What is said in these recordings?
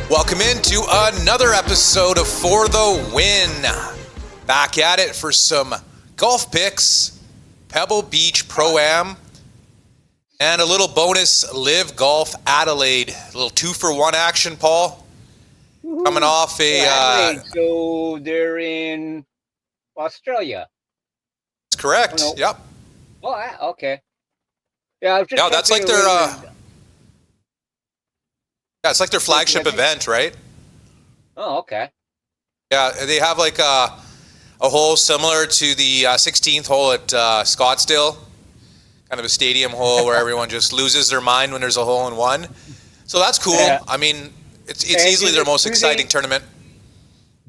Welcome into another episode of For The Win. Back at it for some golf picks, Pebble Beach Pro-Am, and a little bonus LIV Golf Adelaide. A little 2-for-1 action, Paul. Woo-hoo. Coming off Adelaide, so they're in Australia. That's correct. Oh, no. Yep. Oh, okay. Yeah, I was just. Yeah, that's like their. Yeah, it's like their flagship event, right? Oh, okay. Yeah, they have like a hole similar to the 16th hole at Scottsdale, kind of a stadium hole where everyone just loses their mind when there's a hole in one. So that's cool. Yeah. I mean, it's easily their most exciting tournament.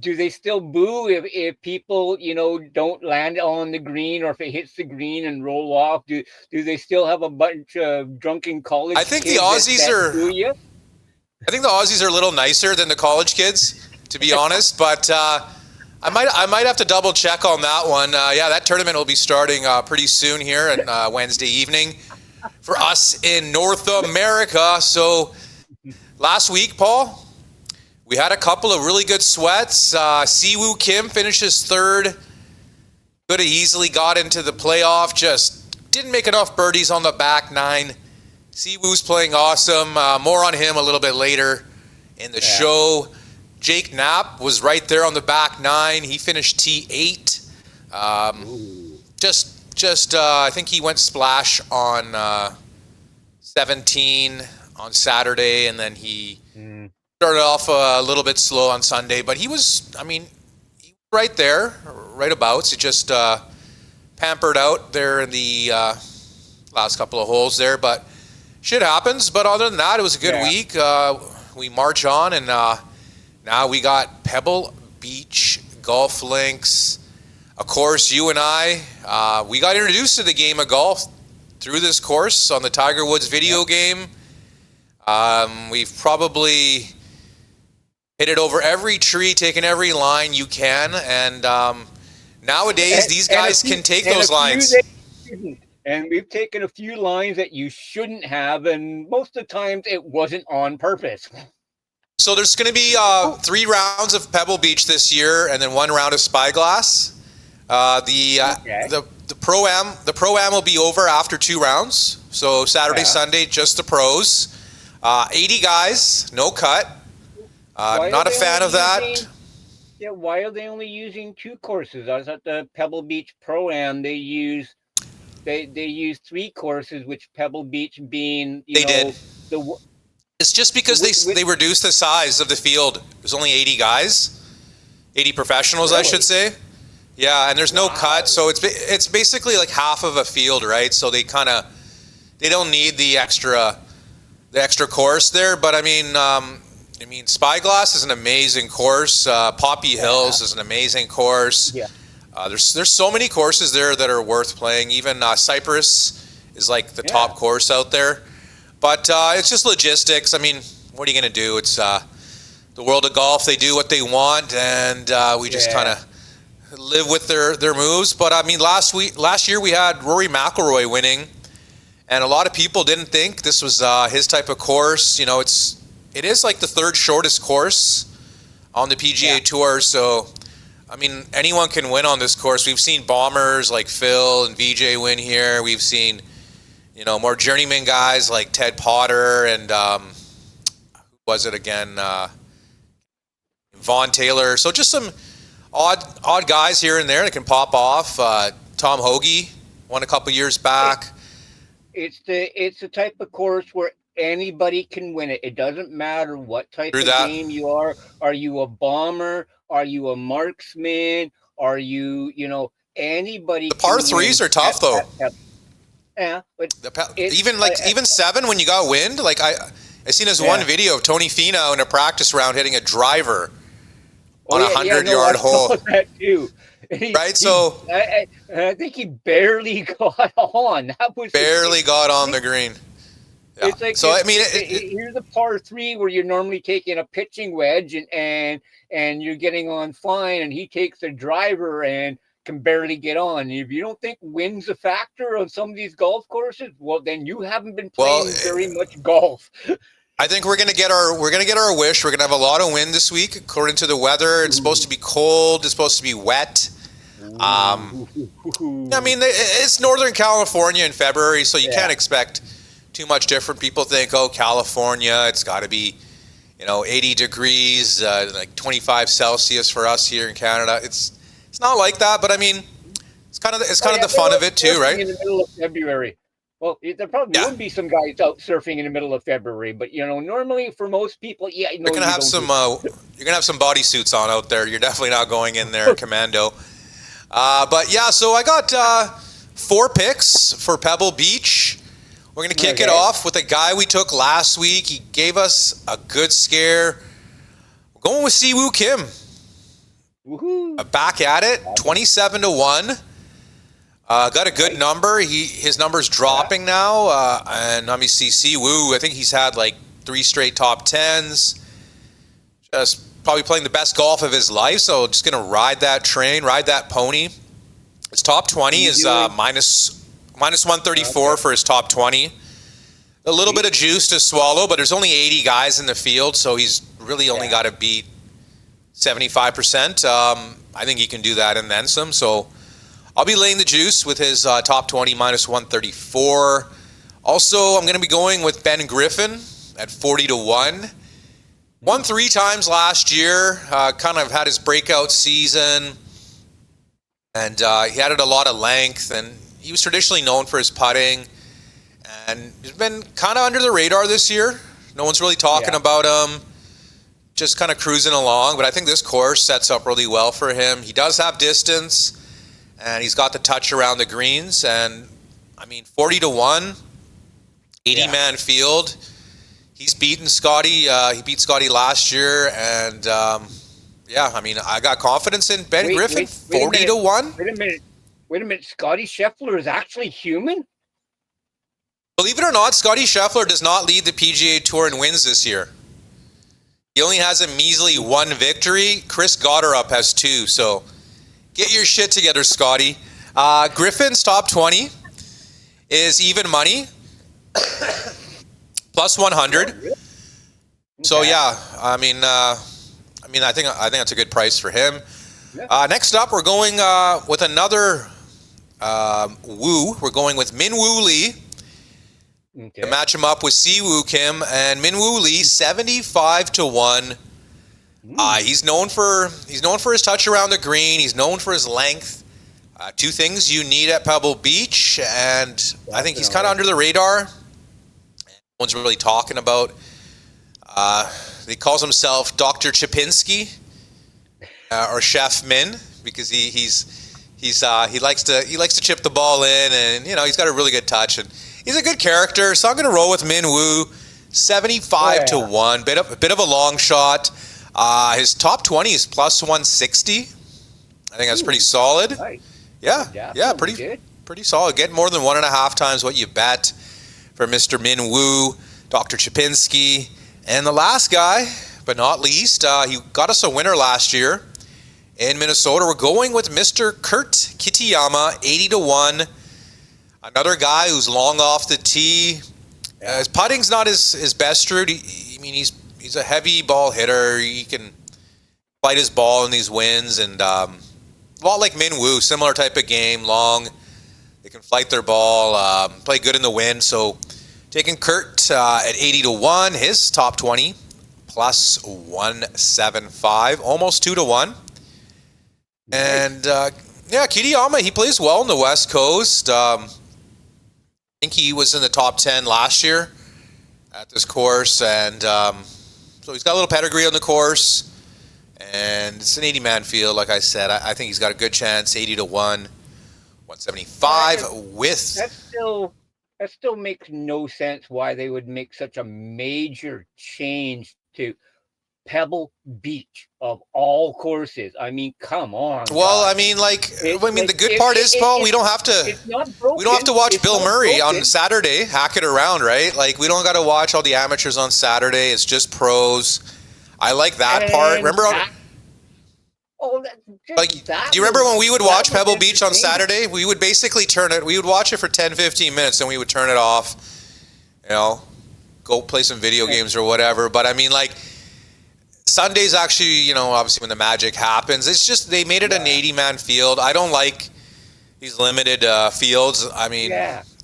Do they still boo if people, don't land on the green, or if it hits the green and roll off? Do they still have a bunch of drunken college kids? I think the Aussies are. Boo you? I think the Aussies are a little nicer than the college kids, to be honest. But I might have to double check on that one. Yeah, that tournament will be starting pretty soon here on Wednesday evening for us in North America. So last week, Paul, we had a couple of really good sweats. Siwoo Kim finishes third. Could have easily got into the playoff. Just didn't make enough birdies on the back nine. Siwoo's playing awesome. More on him a little bit later in the show. Jake Knapp was right there on the back nine. He finished T8. I think he went splash on 17 on Saturday, and then he started off a little bit slow on Sunday. But he was right there, right abouts. He just pampered out there in the last couple of holes there, but shit happens. But other than that, it was a good week. We march on, and now we got Pebble Beach Golf Links. Of course, you and I, we got introduced to the game of golf through this course on the Tiger Woods video game. We've probably hit it over every tree, taken every line you can, and nowadays these guys can take those lines. And we've taken a few lines that you shouldn't have, and most of the times it wasn't on purpose. So there's going to be 3 rounds of Pebble Beach this year, and then 1 round of Spyglass. The Pro-Am will be over after 2 rounds. So Saturday, Sunday, just the pros. 80 guys, no cut. Not a fan of that. Why are they only using 2 courses? I was at the Pebble Beach Pro-Am. They use 3 courses, which Pebble Beach being, It's just because they reduced the size of the field. There's only 80 guys, 80 professionals, really? I should say. Yeah, and there's no cut, so it's basically like half of a field, right? So they don't need the extra course there. But I mean, Spyglass is an amazing course. Poppy Hills is an amazing course. Yeah. There's so many courses there that are worth playing. Even Cypress is like the top course out there. But it's just logistics. I mean, what are you going to do? It's the world of golf. They do what they want, and we just kind of live with their moves. But I mean, last year we had Rory McIlroy winning, and a lot of people didn't think this was his type of course. It is like the 3rd shortest course on the PGA Tour. So I mean, anyone can win on this course. We've seen bombers like Phil and VJ win here. We've seen, more journeyman guys like Ted Potter and who was it again? Vaughn Taylor. So just some odd guys here and there that can pop off. Tom Hoagie won a couple years back. It's the type of course where anybody can win it. It doesn't matter what type of game you are. Are you a bomber? Are you a marksman? Are you, anybody? The par 3s are tough though. Yeah, but even 7 when you got wind. Like I seen this one video of Tony Finau in a practice round hitting a driver on a 100-yard hole. That too. Right, so I think he barely got on. That was got on the green. Yeah. It's like, so I mean, here's a par 3 where you're normally taking a pitching wedge and you're getting on fine, and he takes a driver and can barely get on. If you don't think wind's a factor on some of these golf courses, well, then you haven't been playing very much golf. I think we're gonna get our wish. We're gonna have a lot of wind this week, according to the weather. It's supposed to be cold. It's supposed to be wet. I mean, it's Northern California in February, so you can't expect too much different. People think, oh, California, it's got to be, 80 degrees, like 25 Celsius for us here in Canada. It's not like that, but I mean, it's kind of the fun of it too, right? In the middle of February. Well, there probably would be some guys out surfing in the middle of February, but normally for most people, you're gonna have some bodysuits on out there. You're definitely not going in there commando. But yeah, so I got 4 picks for Pebble Beach. We're gonna kick it off with a guy we took last week. He gave us a good scare. We're going with Siwoo Kim. Woohoo! Back at it, 27-1. Got a good number. His number's dropping now. And let me see, Siwoo, I think he's had like 3 straight top 10s. Just probably playing the best golf of his life. So just going to ride that train, ride that pony. His top 20 is minus 134 for his top 20. A little bit of juice to swallow, but there's only 80 guys in the field. So he's really only got to beat 75%. I think he can do that and then some. So I'll be laying the juice with his top 20 minus 134. Also, I'm going to be going with Ben Griffin at 40-1. Won 3 times last year. Kind of had his breakout season, and he added a lot of length. And he was traditionally known for his putting, and he's been kind of under the radar this year. No one's really talking about him. Just kind of cruising along, but I think this course sets up really well for him. He does have distance, and he's got the touch around the greens. And I mean, 40-1, 80-man field. He's beaten Scotty. He beat Scotty last year, and I mean, I got confidence in Ben Griffin. 40-1. Wait a minute. Scotty Scheffler is actually human? Believe it or not, Scotty Scheffler does not lead the PGA Tour in wins this year. He only has a measly 1 victory. Chris Gotterup has 2. So get your shit together, Scotty. Griffin's top 20 is even money, plus 100. Oh, really? So yeah, I think that's a good price for him. Yeah. Next up, we're going with another Woo. We're going with Min Woo Lee. To match him up with Siwoo Kim, and Min Woo Lee, 75-1. He's known for his touch around the green. He's known for his length. 2 things you need at Pebble Beach, and I think he's kind of under the radar. No one's really talking about. He calls himself Dr. Chipinski or Chef Min because he likes to chip the ball in, and he's got a really good touch, and he's a good character. So I'm going to roll with Min Woo, 75-1. Bit of a long shot. His top 20 is plus 160. I think that's pretty solid. Nice. Yeah, pretty solid. Get more than 1.5 times what you bet for Mr. Min Woo, Dr. Chipinski. And the last guy, but not least, he got us a winner last year in Minnesota. We're going with Mr. Kurt Kitayama, 80-1. Another guy who's long off the tee. His putting's not his best route. He's a heavy ball hitter. He can fight his ball in these winds, and a lot like Min Woo, similar type of game, long. They can fight their ball, play good in the wind. So taking Kurt at 80-1, his top 20 plus 175, almost 2-1. And Kitayama, he plays well on the West Coast. I think he was in the top 10 last year at this course, and so he's got a little pedigree on the course, and it's an 80-man field, like I said. I think he's got a good chance, 80-1, 175 with... That still makes no sense why they would make such a major change to Pebble Beach of all courses. I mean, come on. Well, guys. The good part is, Paul, we don't have to watch Bill Murray on Saturday, hack it around, right? Like, we don't got to watch all the amateurs on Saturday. It's just pros. I like that part. Remember? Do you remember when we would watch Pebble Beach on Saturday? We would basically turn it. We would watch it for 10, 15 minutes, and we would turn it off. go play some video games or whatever. But I mean, like, Sunday's actually, you know, obviously when the magic happens, it's just they made it an 80-man field. I don't like these limited fields. I mean,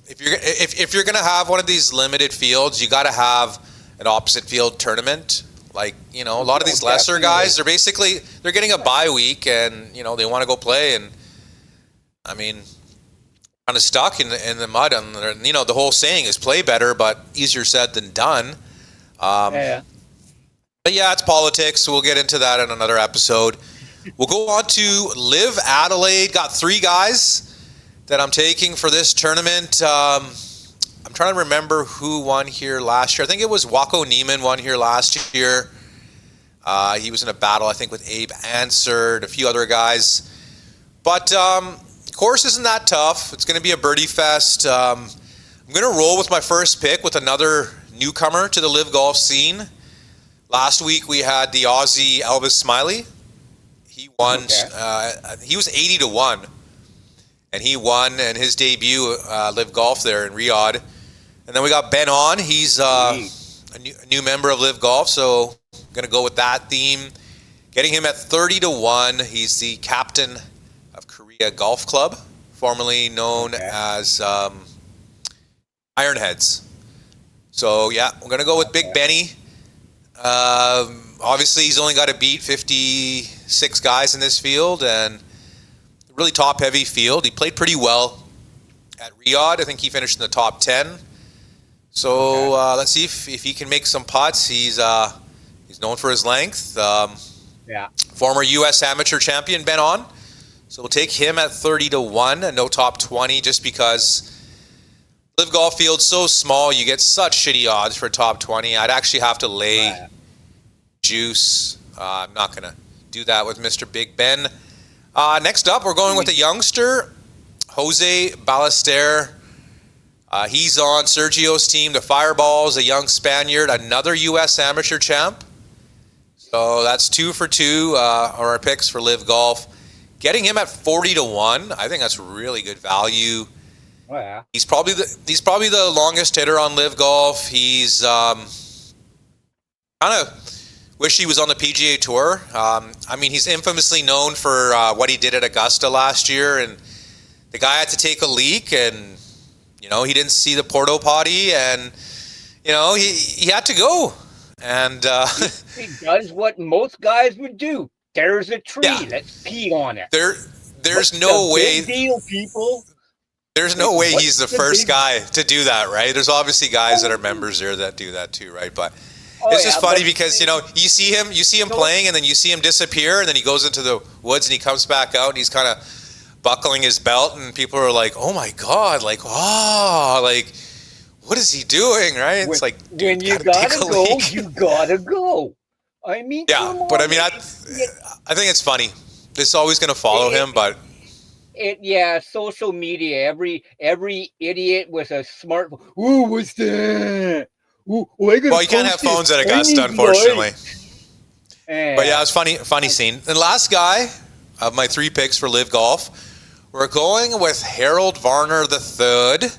if you're gonna have one of these limited fields, you got to have an opposite field tournament. Like, you know, a lot of these lesser guys, they're getting a bye week, and you know they want to go play, and I mean, kind of stuck in the mud. And you know, the whole saying is play better, but easier said than done. But yeah, it's politics. We'll get into that in another episode. We'll go on to LIV Adelaide. Got 3 guys that I'm taking for this tournament. I'm trying to remember who won here last year. I think it was Wako Neiman won here last year. He was in a battle, I think, with Abe Ansard, a few other guys. But course isn't that tough. It's going to be a birdie fest. I'm going to roll with my first pick with another newcomer to the LIV golf scene. Last week we had the Aussie Elvis Smiley. He won. He was 80-1, and he won in his debut LIV Golf there in Riyadh. And then we got Ben On. He's a new member of LIV Golf, so I'm going to go with that theme. Getting him at 30-1. He's the captain of Korea Golf Club, formerly known as Ironheads. So yeah, we're going to go with Big Benny. Obviously, he's only got to beat 56 guys in this field, and a really top-heavy field. He played pretty well at Riyadh. I think he finished in the top 10. So let's see if he can make some putts. He's known for his length. Former U.S. amateur champion, Ben On. So we'll take him at 30-1, and no top 20, just because LIV golf field's so small, you get such shitty odds for top 20. I'd actually have to lay juice. I'm not going to do that with Mr. Big Ben. Next up, we're going with a youngster, Jose Ballester. He's on Sergio's team, the Fireballs, a young Spaniard, another U.S. amateur champ. So that's 2 for 2 are our picks for LIV golf. Getting him at 40-1, I think that's really good value. Oh, yeah. He's probably the longest hitter on LIV golf. He's kind of wish he was on the PGA Tour. I mean, he's infamously known for what he did at Augusta last year, and the guy had to take a leak, and you know he didn't see the porta potty, and you know he had to go. And he does what most guys would do. There's a tree. Yeah. Let's pee on it. There's no way. Big deal, people. There's no way he's the first guy to do that, right? There's obviously guys that are members there that do that too, right? But it's just funny because, you know, you see him playing, and then you see him disappear, and then he goes into the woods and he comes back out and he's kind of buckling his belt, and people are like, "Oh my God, like, oh, like, what is he doing?" Right? It's like, when you gotta go, you gotta go. I mean, yeah, but I mean, I think it's funny. This is always going to follow him, but. Social media. Every idiot with a smartphone. Ooh, what's that? Ooh, well, you can't have phones at Augusta, unfortunately. But yeah, it's funny scene. And last guy of my 3 picks for LIV golf, we're going with Harold Varner III,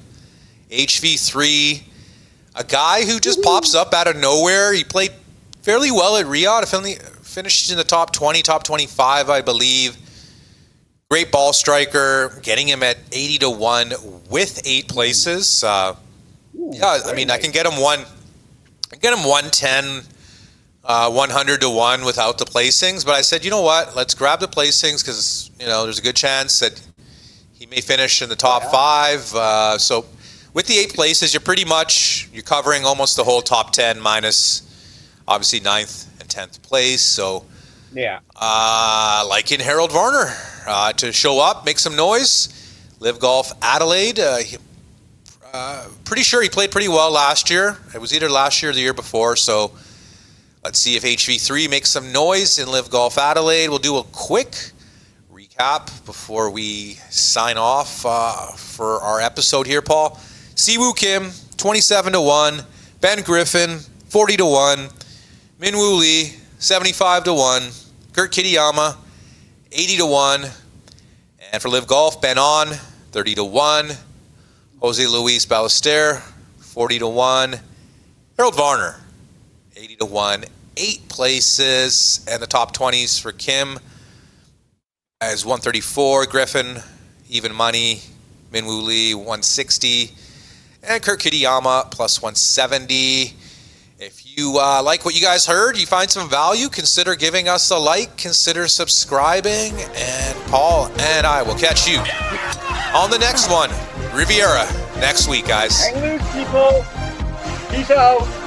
HV3, a guy who just pops up out of nowhere. He played fairly well at Riyadh. Finished in the top 20, top 25, I believe. Great ball striker, getting him at 80-1 with 8 places. I mean, I can get him 110, 100-1 without the placings. But I said, you know what? Let's grab the placings because, you know, there's a good chance that he may finish in the top 5. So with the 8 places, you're covering almost the whole top 10 minus, obviously, 9th and 10th place. So, like in Harold Varner, to show up, make some noise. LIV Golf Adelaide. Pretty sure he played pretty well last year. It was either last year or the year before. So let's see if HV3 makes some noise in LIV Golf Adelaide. We'll do a quick recap before we sign off for our episode here, Paul. Siwoo Kim, 27-1. Ben Griffin, 40-1. Minwoo Lee, 75-1. Kurt Kitayama, 80-1. And for LIV Golf, Ben On, 30-1. Jose Luis Ballester, 40-1. Harold Varner, 80 to 1, 8 places, and the top 20s for Kim as 134. Griffin, even money. Minwoo Lee, 160. And Kurt Kitayama, plus 170. If you like what you guys heard, you find some value, consider giving us a like, consider subscribing, and Paul and I will catch you on the next one. Riviera, next week, guys. Hang loose, people. Peace out.